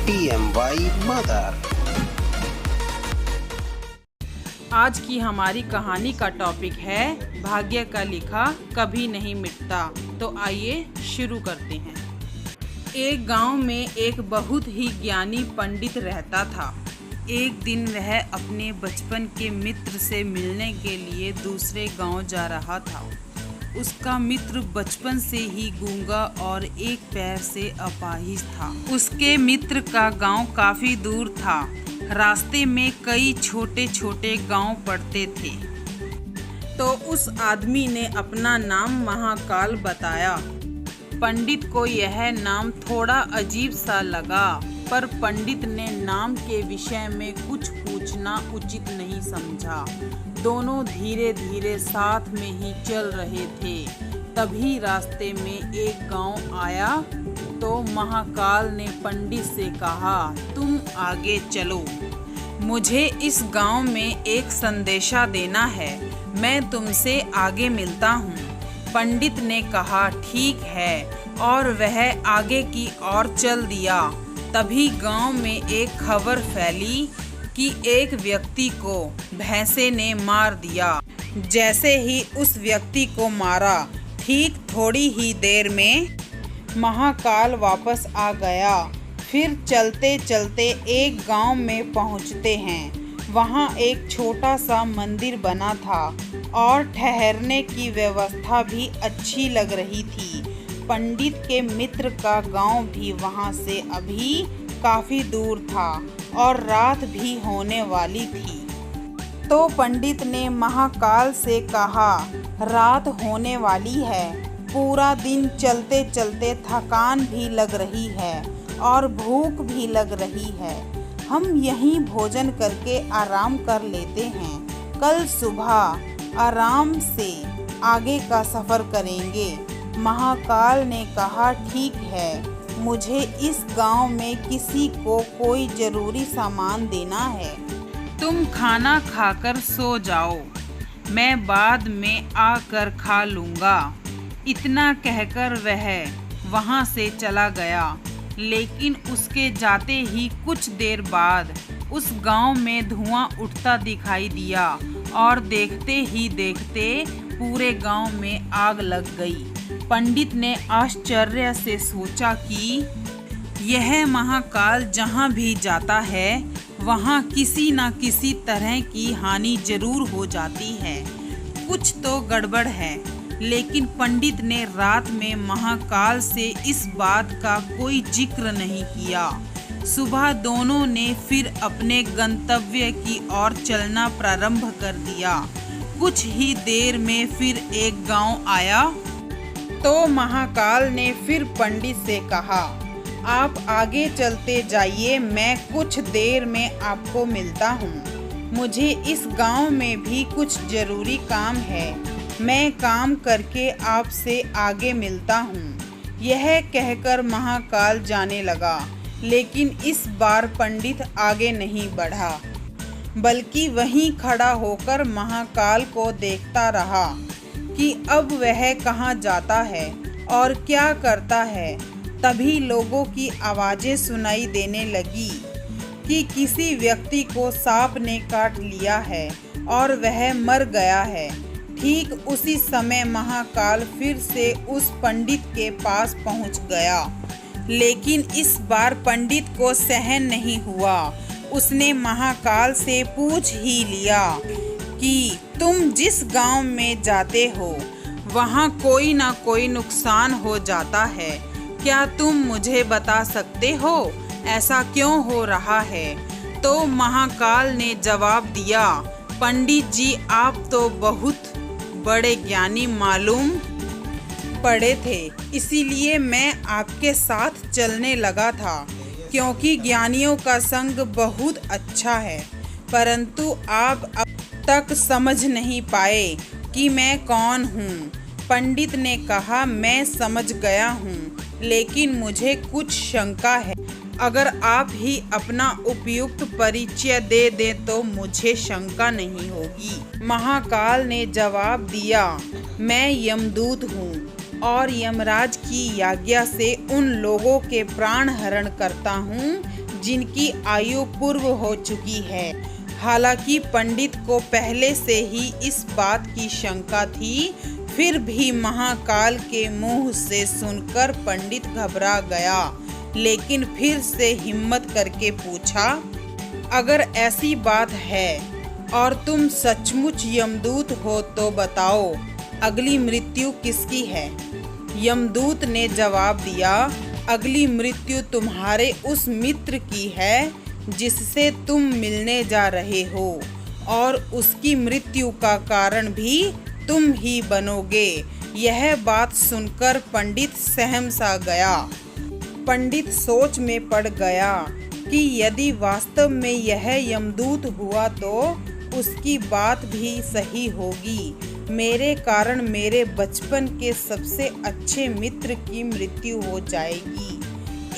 TMY mother. आज की हमारी कहानी का टॉपिक है भाग्य का लिखा कभी नहीं मिटता। तो आइए शुरू करते हैं। एक गांव में एक बहुत ही ज्ञानी पंडित रहता था। एक दिन वह अपने बचपन के मित्र से मिलने के लिए दूसरे गांव जा रहा था। उसका मित्र बचपन से ही गूंगा और एक पैर से अपाहिज था। उसके मित्र का गांव काफी दूर था। रास्ते में कई छोटे छोटे गांव पड़ते थे। तो उस आदमी ने अपना नाम महाकाल बताया। पंडित को यह नाम थोड़ा अजीब सा लगा, पर पंडित ने नाम के विषय में कुछ पूछना उचित नहीं समझा। दोनों धीरे धीरे साथ में ही चल रहे थे। तभी रास्ते में एक गांव आया तो महाकाल ने पंडित से कहा, तुम आगे चलो, मुझे इस गांव में एक संदेशा देना है। मैं तुमसे आगे मिलता हूँ। पंडित ने कहा, ठीक है, और वह आगे की ओर चल दिया। तभी गांव में एक खबर फैली कि एक व्यक्ति को भैंसे ने मार दिया। जैसे ही उस व्यक्ति को मारा, ठीक थोड़ी ही देर में महाकाल वापस आ गया। फिर चलते चलते एक गांव में पहुंचते हैं। वहां एक छोटा सा मंदिर बना था और ठहरने की व्यवस्था भी अच्छी लग रही थी। पंडित के मित्र का गांव भी वहां से अभी काफी दूर था और रात भी होने वाली थी। तो पंडित ने महाकाल से कहा, रात होने वाली है, पूरा दिन चलते चलते थकान भी लग रही है और भूख भी लग रही है। हम यहीं भोजन करके आराम कर लेते हैं। कल सुबह आराम से आगे का सफ़र करेंगे। महाकाल ने कहा, ठीक है, मुझे इस गांव में किसी को कोई ज़रूरी सामान देना है। तुम खाना खाकर सो जाओ, मैं बाद में आकर खा लूँगा। इतना कहकर वह वहाँ से चला गया। लेकिन उसके जाते ही कुछ देर बाद उस गांव में धुआं उठता दिखाई दिया और देखते ही देखते पूरे गांव में आग लग गई। पंडित ने आश्चर्य से सोचा कि यह महाकाल जहां भी जाता है वहां किसी न किसी तरह की हानि जरूर हो जाती है। कुछ तो गड़बड़ है। लेकिन पंडित ने रात में महाकाल से इस बात का कोई जिक्र नहीं किया। सुबह दोनों ने फिर अपने गंतव्य की ओर चलना प्रारंभ कर दिया। कुछ ही देर में फिर एक गांव आया तो महाकाल ने फिर पंडित से कहा, आप आगे चलते जाइए, मैं कुछ देर में आपको मिलता हूँ। मुझे इस गांव में भी कुछ जरूरी काम है। मैं काम करके आपसे आगे मिलता हूँ। यह कहकर महाकाल जाने लगा। लेकिन इस बार पंडित आगे नहीं बढ़ा, बल्कि वहीं खड़ा होकर महाकाल को देखता रहा कि अब वह कहाँ जाता है और क्या करता है। तभी लोगों की आवाज़ें सुनाई देने लगी कि किसी व्यक्ति को सांप ने काट लिया है और वह मर गया है। ठीक उसी समय महाकाल फिर से उस पंडित के पास पहुंच गया। लेकिन इस बार पंडित को सहन नहीं हुआ। उसने महाकाल से पूछ ही लिया कि तुम जिस गांव में जाते हो वहां कोई ना कोई नुकसान हो जाता है। क्या तुम मुझे बता सकते हो ऐसा क्यों हो रहा है? तो महाकाल ने जवाब दिया, पंडित जी, आप तो बहुत बड़े ज्ञानी मालूम पड़े थे, इसीलिए मैं आपके साथ चलने लगा था, क्योंकि ज्ञानियों का संग बहुत अच्छा है। परंतु आप अब तक समझ नहीं पाए कि मैं कौन हूँ। पंडित ने कहा, मैं समझ गया हूँ, लेकिन मुझे कुछ शंका है। अगर आप ही अपना उपयुक्त परिचय दे दें तो मुझे शंका नहीं होगी। महाकाल ने जवाब दिया, मैं यमदूत हूँ और यमराज की आज्ञा से उन लोगों के प्राण हरण करता हूँ जिनकी आयु पूर्व हो चुकी है। हालांकि पंडित को पहले से ही इस बात की शंका थी, फिर भी महाकाल के मुंह से सुनकर पंडित घबरा गया, लेकिन फिर से हिम्मत करके पूछा, अगर ऐसी बात है और तुम सचमुच यमदूत हो तो बताओ, अगली मृत्यु किसकी है? यमदूत ने जवाब दिया, अगली मृत्यु तुम्हारे उस मित्र की है जिससे तुम मिलने जा रहे हो, और उसकी मृत्यु का कारण भी तुम ही बनोगे। यह बात सुनकर पंडित सहम सा गया। पंडित सोच में पड़ गया कि यदि वास्तव में यह यमदूत हुआ तो उसकी बात भी सही होगी। मेरे कारण मेरे बचपन के सबसे अच्छे मित्र की मृत्यु हो जाएगी,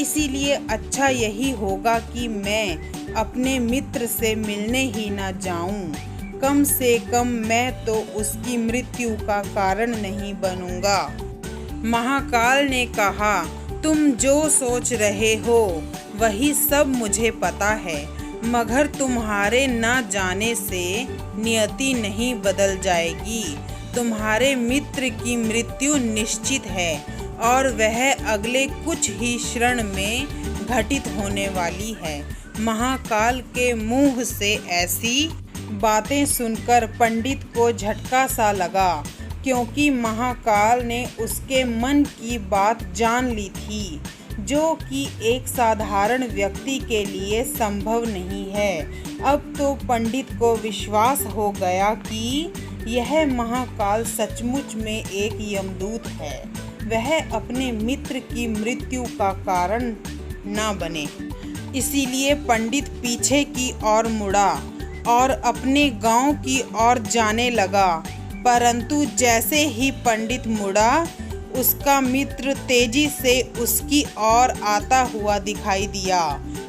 इसीलिए अच्छा यही होगा कि मैं अपने मित्र से मिलने ही ना जाऊं। कम से कम मैं तो उसकी मृत्यु का कारण नहीं बनूंगा। महाकाल ने कहा, तुम जो सोच रहे हो वही सब मुझे पता है, मगर तुम्हारे न जाने से नियति नहीं बदल जाएगी। तुम्हारे मित्र की मृत्यु निश्चित है और वह अगले कुछ ही क्षण में घटित होने वाली है। महाकाल के मुंह से ऐसी बातें सुनकर पंडित को झटका सा लगा, क्योंकि महाकाल ने उसके मन की बात जान ली थी, जो कि एक साधारण व्यक्ति के लिए संभव नहीं है। अब तो पंडित को विश्वास हो गया कि यह महाकाल सचमुच में एक यमदूत है, वह अपने मित्र की मृत्यु का कारण न बने। इसीलिए पंडित पीछे की ओर मुड़ा और अपने गांव की ओर जाने लगा। परंतु जैसे ही पंडित मुड़ा, उसका मित्र तेजी से उसकी ओर आता हुआ दिखाई दिया,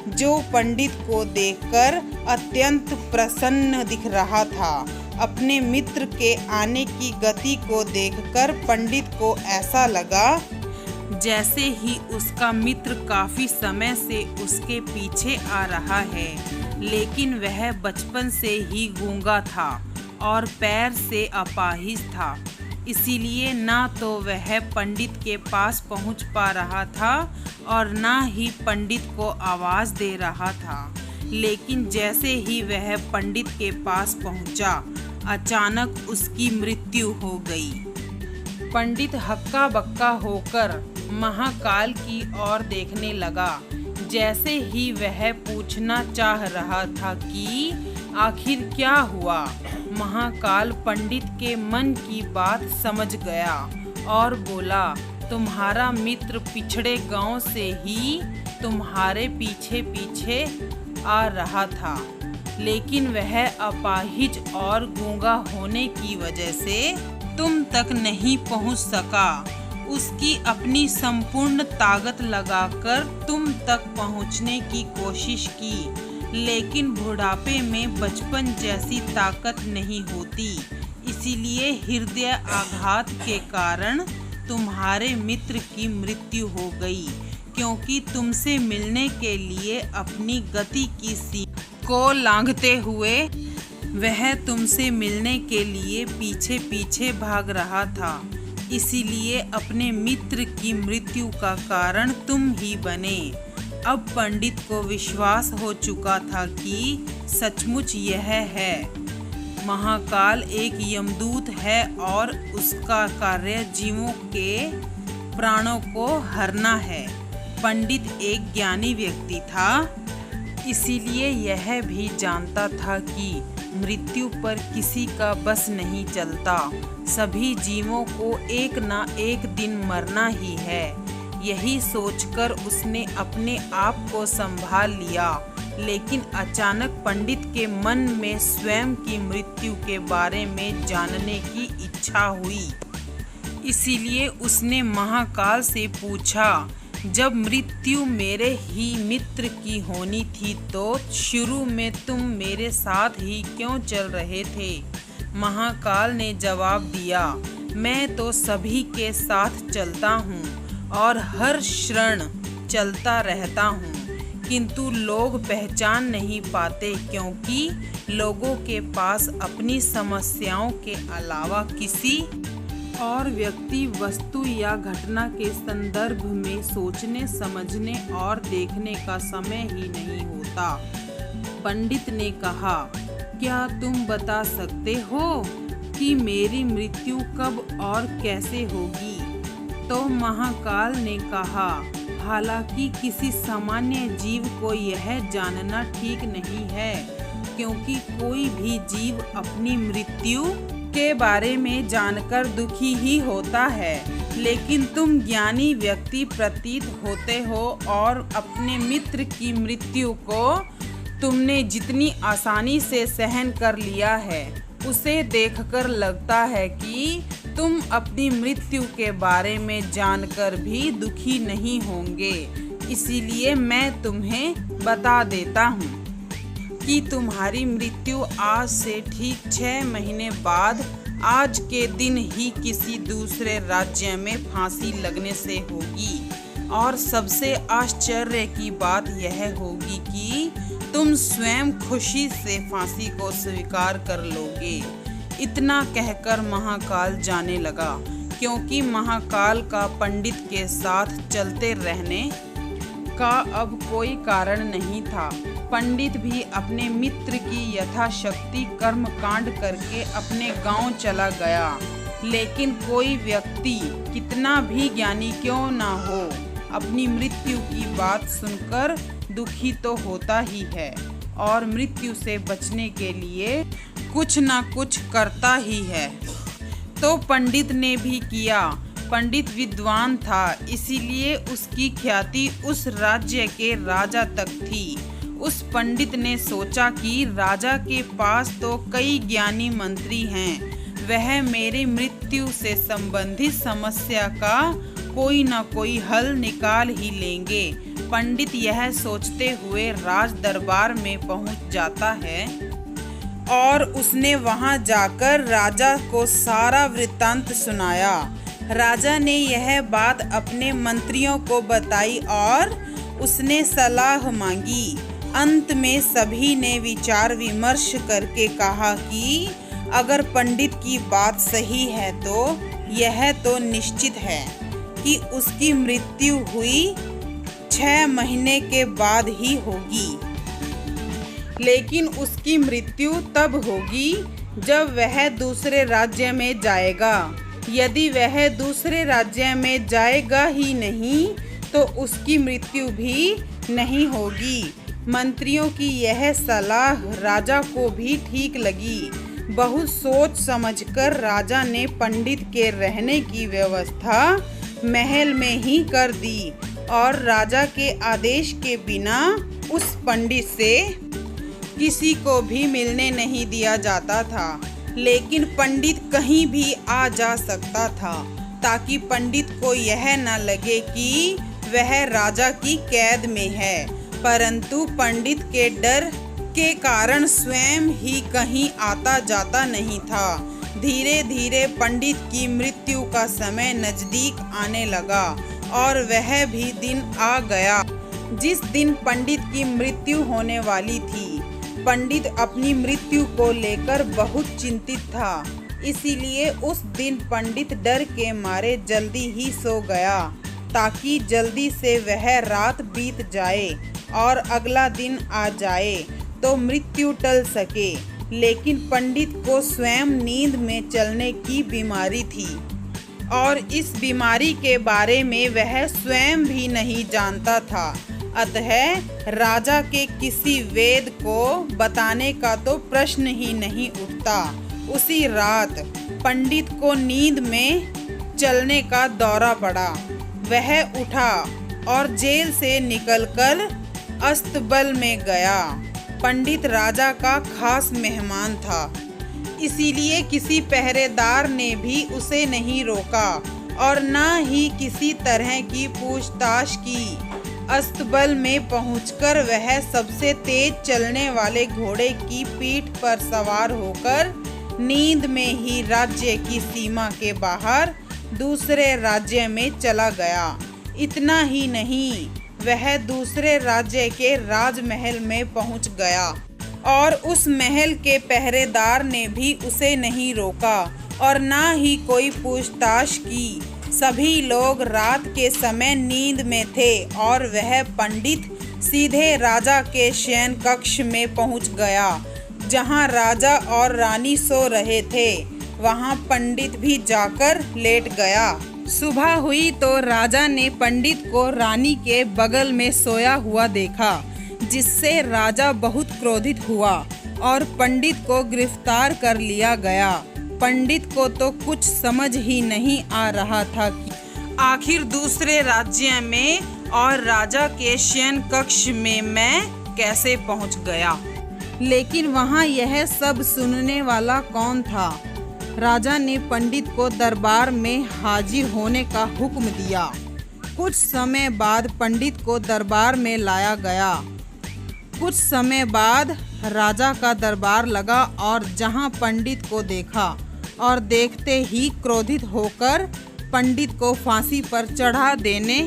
जो पंडित को देखकर अत्यंत प्रसन्न दिख रहा था। अपने मित्र के आने की गति को देखकर पंडित को ऐसा लगा जैसे ही उसका मित्र काफी समय से उसके पीछे आ रहा है, लेकिन वह बचपन से ही गूंगा था और पैर से अपाहिज था। इसीलिए ना तो वह पंडित के पास पहुंच पा रहा था और ना ही पंडित को आवाज दे रहा था। लेकिन जैसे ही वह पंडित के पास पहुंचा, अचानक उसकी मृत्यु हो गई। पंडित हक्का बक्का होकर महाकाल की ओर देखने लगा, जैसे ही वह पूछना चाह रहा था कि आखिर क्या हुआ। महाकाल पंडित के मन की बात समझ गया और बोला, तुम्हारा मित्र पिछड़े गांव से ही तुम्हारे पीछे पीछे आ रहा था, लेकिन वह अपाहिज और गूंगा होने की वजह से तुम तक नहीं पहुंच सका। उसकी अपनी संपूर्ण ताकत लगाकर तुम तक पहुंचने की कोशिश की, लेकिन बुढ़ापे में बचपन जैसी ताकत नहीं होती। इसीलिए हृदय आघात के कारण तुम्हारे मित्र की मृत्यु हो गई, क्योंकि तुमसे मिलने के लिए अपनी गति की सीमा को लांघते हुए वह तुमसे मिलने के लिए पीछे पीछे भाग रहा था। इसीलिए अपने मित्र की मृत्यु का कारण तुम ही बने। अब पंडित को विश्वास हो चुका था कि सचमुच यह है, महाकाल एक यमदूत है और उसका कार्य जीवों के प्राणों को हरना है। पंडित एक ज्ञानी व्यक्ति था, इसीलिए यह भी जानता था कि मृत्यु पर किसी का बस नहीं चलता। सभी जीवों को एक ना एक दिन मरना ही है। यही सोचकर उसने अपने आप को संभाल लिया, लेकिन अचानक पंडित के मन में स्वयं की मृत्यु के बारे में जानने की इच्छा हुई। इसीलिए उसने महाकाल से पूछा, जब मृत्यु मेरे ही मित्र की होनी थी तो शुरू में तुम मेरे साथ ही क्यों चल रहे थे? महाकाल ने जवाब दिया, मैं तो सभी के साथ चलता हूँ और हर क्षण चलता रहता हूँ, किंतु लोग पहचान नहीं पाते क्योंकि लोगों के पास अपनी समस्याओं के अलावा किसी और व्यक्ति, वस्तु या घटना के संदर्भ में सोचने, समझने और देखने का समय ही नहीं होता। पंडित ने कहा, क्या तुम बता सकते हो कि मेरी मृत्यु कब और कैसे होगी? तो महाकाल ने कहा, हालांकि किसी सामान्य जीव को यह जानना ठीक नहीं है, क्योंकि कोई भी जीव अपनी मृत्यु के बारे में जानकर दुखी ही होता है, लेकिन तुम ज्ञानी व्यक्ति प्रतीत होते हो और अपने मित्र की मृत्यु को तुमने जितनी आसानी से सहन कर लिया है, उसे देखकर लगता है कि तुम अपनी मृत्यु के बारे में जानकर भी दुखी नहीं होंगे। इसीलिए मैं तुम्हें बता देता हूँ कि तुम्हारी मृत्यु आज से ठीक 6 महीने बाद आज के दिन ही किसी दूसरे राज्य में फांसी लगने से होगी। और सबसे आश्चर्य की बात यह होगी कि तुम स्वयं खुशी से फांसी को स्वीकार कर लोगे। इतना कहकर महाकाल जाने लगा, क्योंकि महाकाल का पंडित के साथ चलते रहने का अब कोई कारण नहीं था। पंडित भी अपने मित्र की यथाशक्ति कर्म कांड करके अपने गांव चला गया, लेकिन कोई व्यक्ति कितना भी ज्ञानी क्यों ना हो, अपनी मृत्यु की बात सुनकर दुखी तो होता ही है और मृत्यु से बचने के लिए कुछ ना कुछ करता ही है। तो पंडित ने भी किया। पंडित विद्वान था, इसीलिए उसकी ख्याति उस राज्य के राजा तक थी। उस पंडित ने सोचा कि राजा के पास तो कई ज्ञानी मंत्री हैं, वह मेरी मृत्यु से संबंधित समस्या का कोई न कोई हल निकाल ही लेंगे। पंडित यह सोचते हुए राज दरबार में पहुंच जाता है और उसने वहां जाकर राजा को सारा वृत्तांत सुनाया। राजा ने यह बात अपने मंत्रियों को बताई और उसने सलाह मांगी। अंत में सभी ने विचार विमर्श करके कहा कि अगर पंडित की बात सही है तो यह तो निश्चित है कि उसकी मृत्यु हुई 6 महीने के बाद ही होगी, लेकिन उसकी मृत्यु तब होगी जब वह दूसरे राज्य में जाएगा। यदि वह दूसरे राज्य में जाएगा ही नहीं तो उसकी मृत्यु भी नहीं होगी। मंत्रियों की यह सलाह राजा को भी ठीक लगी। बहुत सोच समझकर राजा ने पंडित के रहने की व्यवस्था महल में ही कर दी और राजा के आदेश के बिना उस पंडित से किसी को भी मिलने नहीं दिया जाता था। लेकिन पंडित कहीं भी आ जा सकता था, ताकि पंडित को यह न लगे कि वह राजा की कैद में है। परंतु पंडित के डर के कारण स्वयं ही कहीं आता जाता नहीं था। धीरे धीरे पंडित की मृत्यु का समय नजदीक आने लगा और वह भी दिन आ गया जिस दिन पंडित की मृत्यु होने वाली थी। पंडित अपनी मृत्यु को लेकर बहुत चिंतित था, इसीलिए उस दिन पंडित डर के मारे जल्दी ही सो गया, ताकि जल्दी से वह रात बीत जाए और अगला दिन आ जाए तो मृत्यु टल सके। लेकिन पंडित को स्वयं नींद में चलने की बीमारी थी और इस बीमारी के बारे में वह स्वयं भी नहीं जानता था। अतः राजा के किसी वेद को बताने का तो प्रश्न ही नहीं उठता। उसी रात पंडित को नींद में चलने का दौरा पड़ा। वह उठा और जेल से निकलकर अस्तबल में गया। पंडित राजा का खास मेहमान था, इसीलिए किसी पहरेदार ने भी उसे नहीं रोका और न ही किसी तरह की पूछताछ की। अस्तबल में पहुंचकर वह सबसे तेज चलने वाले घोड़े की पीठ पर सवार होकर नींद में ही राज्य की सीमा के बाहर दूसरे राज्य में चला गया। इतना ही नहीं, वह दूसरे राज्य के राजमहल में पहुंच गया और उस महल के पहरेदार ने भी उसे नहीं रोका और ना ही कोई पूछताछ की। सभी लोग रात के समय नींद में थे और वह पंडित सीधे राजा के शयन कक्ष में पहुंच गया, जहां राजा और रानी सो रहे थे। वहां पंडित भी जाकर लेट गया। सुबह हुई तो राजा ने पंडित को रानी के बगल में सोया हुआ देखा, जिससे राजा बहुत क्रोधित हुआ और पंडित को गिरफ्तार कर लिया गया। पंडित को तो कुछ समझ ही नहीं आ रहा था कि आखिर दूसरे राज्य में और राजा के शयन कक्ष में मैं कैसे पहुंच गया। लेकिन वहां यह सब सुनने वाला कौन था। राजा ने पंडित को दरबार में हाजिर होने का हुक्म दिया। कुछ समय बाद पंडित को दरबार में लाया गया। कुछ समय बाद राजा का दरबार लगा और जहां पंडित को देखा और देखते ही क्रोधित होकर पंडित को फांसी पर चढ़ा देने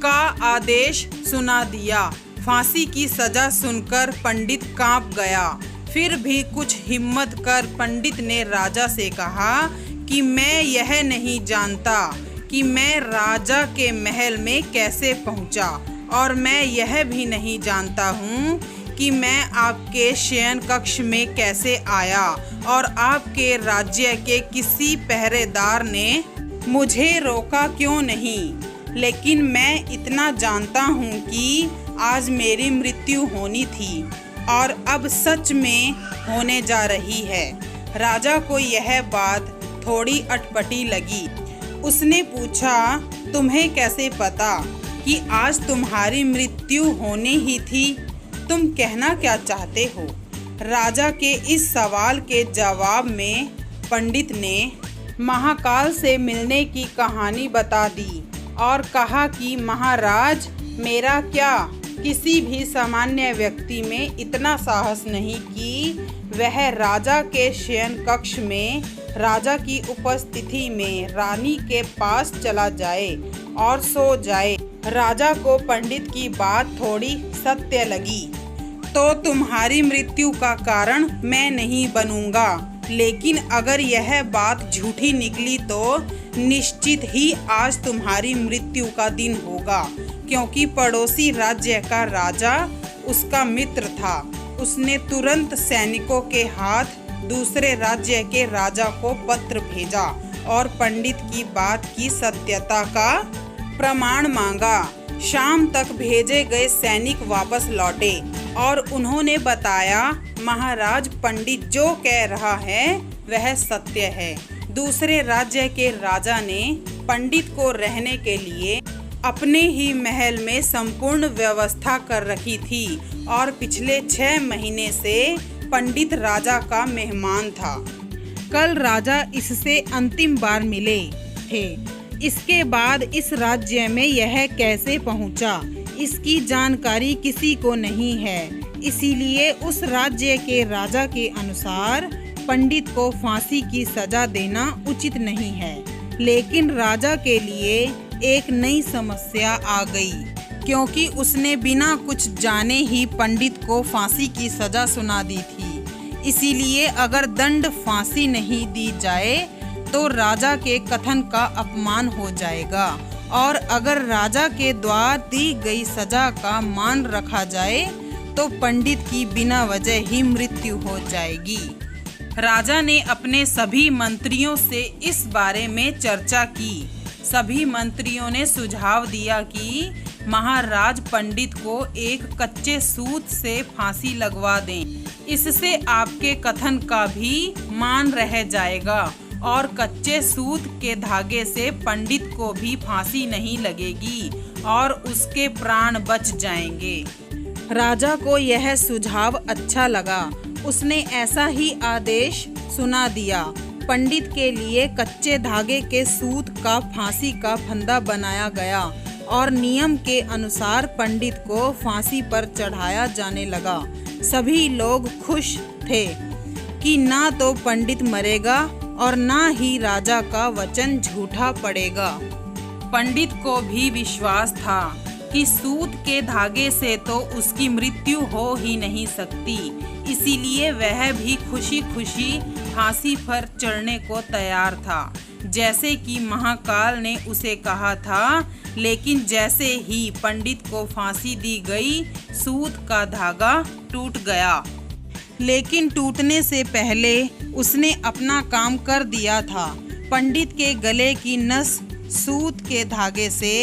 का आदेश सुना दिया। फांसी की सजा सुनकर पंडित कांप गया। फिर भी कुछ हिम्मत कर पंडित ने राजा से कहा कि मैं यह नहीं जानता कि मैं राजा के महल में कैसे पहुंचा, और मैं यह भी नहीं जानता हूँ कि मैं आपके शयन कक्ष में कैसे आया और आपके राज्य के किसी पहरेदार ने मुझे रोका क्यों नहीं। लेकिन मैं इतना जानता हूँ कि आज मेरी मृत्यु होनी थी और अब सच में होने जा रही है। राजा को यह बात थोड़ी अटपटी लगी। उसने पूछा, तुम्हें कैसे पता कि आज तुम्हारी मृत्यु होनी ही थी? तुम कहना क्या चाहते हो? राजा के इस सवाल के जवाब में पंडित ने महाकाल से मिलने की कहानी बता दी और कहा कि महाराज, मेरा क्या किसी भी सामान्य व्यक्ति में इतना साहस नहीं कि वह राजा के शयन कक्ष में राजा की उपस्थिति में रानी के पास चला जाए और सो जाए। राजा को पंडित की बात थोड़ी सत्य लगी। तो तुम्हारी मृत्यु का कारण मैं नहीं बनूंगा, लेकिन अगर यह बात झूठी निकली तो निश्चित ही आज तुम्हारी मृत्यु का दिन होगा, क्योंकि पड़ोसी राज्य का राजा उसका मित्र था। उसने तुरंत सैनिकों के हाथ दूसरे राज्य के राजा को पत्र भेजा और पंडित की बात की सत्यता का प्रमाण मांगा। शाम तक भेजे गए सैनिक वापस लौटे और उन्होंने बताया, महाराज, पंडित जो कह रहा है वह सत्य है। दूसरे राज्य के राजा ने पंडित को रहने के लिए अपने ही महल में संपूर्ण व्यवस्था कर रखी थी और पिछले 6 महीने से पंडित राजा का मेहमान था। कल राजा इससे अंतिम बार मिले थे। इसके बाद इस राज्य में यह कैसे पहुंचा, इसकी जानकारी किसी को नहीं है। इसीलिए उस राज्य के राजा के अनुसार पंडित को फांसी की सजा देना उचित नहीं है। लेकिन राजा के लिए एक नई समस्या आ गई, क्योंकि उसने बिना कुछ जाने ही पंडित को फांसी की सजा सुना दी थी। इसीलिए अगर दंड फांसी नहीं दी जाए तो राजा के कथन का अपमान हो जाएगा, और अगर राजा के द्वारा दी गई सजा का मान रखा जाए तो पंडित की बिना वजह ही मृत्यु हो जाएगी। राजा ने अपने सभी मंत्रियों से इस बारे में चर्चा की। सभी मंत्रियों ने सुझाव दिया कि महाराज, पंडित को एक कच्चे सूत से फांसी लगवा दें। इससे आपके कथन का भी मान रह जाएगा और कच्चे सूत के धागे से पंडित को भी फांसी नहीं लगेगी और उसके प्राण बच जाएंगे। राजा को यह सुझाव अच्छा लगा। उसने ऐसा ही आदेश सुना दिया। पंडित के लिए कच्चे धागे के सूत का फांसी का फंदा बनाया गया और नियम के अनुसार पंडित को फांसी पर चढ़ाया जाने लगा। सभी लोग खुश थे कि ना तो पंडित मरेगा और ना ही राजा का वचन झूठा पड़ेगा। पंडित को भी विश्वास था कि सूत के धागे से तो उसकी मृत्यु हो ही नहीं सकती, इसीलिए वह भी खुशी खुशी फांसी पर चढ़ने को तैयार था, जैसे कि महाकाल ने उसे कहा था। लेकिन जैसे ही पंडित को फांसी दी गई, सूत का धागा टूट गया। लेकिन टूटने से पहले उसने अपना काम कर दिया था। पंडित के गले की नस सूत के धागे से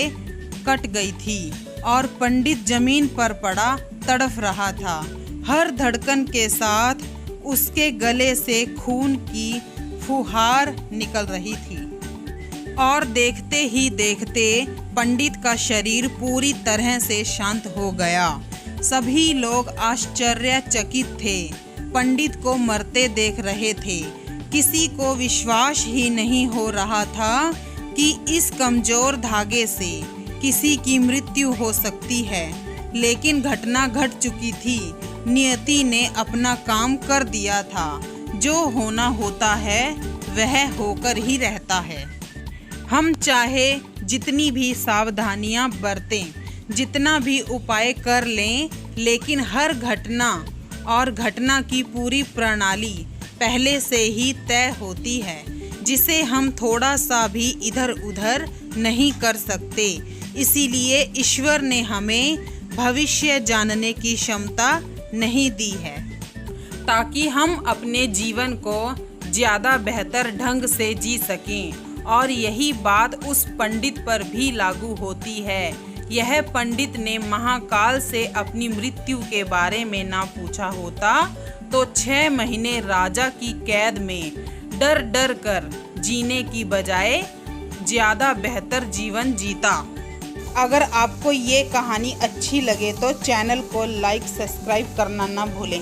कट गई थी और पंडित जमीन पर पड़ा तड़फ रहा था। हर धड़कन के साथ उसके गले से खून की फुहार निकल रही थी और देखते ही देखते पंडित का शरीर पूरी तरह से शांत हो गया। सभी लोग आश्चर्यचकित थे, पंडित को मरते देख रहे थे। किसी को विश्वास ही नहीं हो रहा था कि इस कमजोर धागे से किसी की मृत्यु हो सकती है। लेकिन घटना घट चुकी थी। नियति ने अपना काम कर दिया था। जो होना होता है वह होकर ही रहता है। हम चाहे जितनी भी सावधानियां बरतें, जितना भी उपाय कर लें, लेकिन हर घटना और घटना की पूरी प्रणाली पहले से ही तय होती है, जिसे हम थोड़ा सा भी इधर उधर नहीं कर सकते। इसीलिए ईश्वर ने हमें भविष्य जानने की क्षमता नहीं दी है, ताकि हम अपने जीवन को ज़्यादा बेहतर ढंग से जी सकें। और यही बात उस पंडित पर भी लागू होती है। यह पंडित ने महाकाल से अपनी मृत्यु के बारे में ना पूछा होता तो 6 महीने राजा की कैद में डर डर कर जीने की बजाय ज़्यादा बेहतर जीवन जीता। अगर आपको ये कहानी अच्छी लगे तो चैनल को लाइक सब्सक्राइब करना ना भूलें।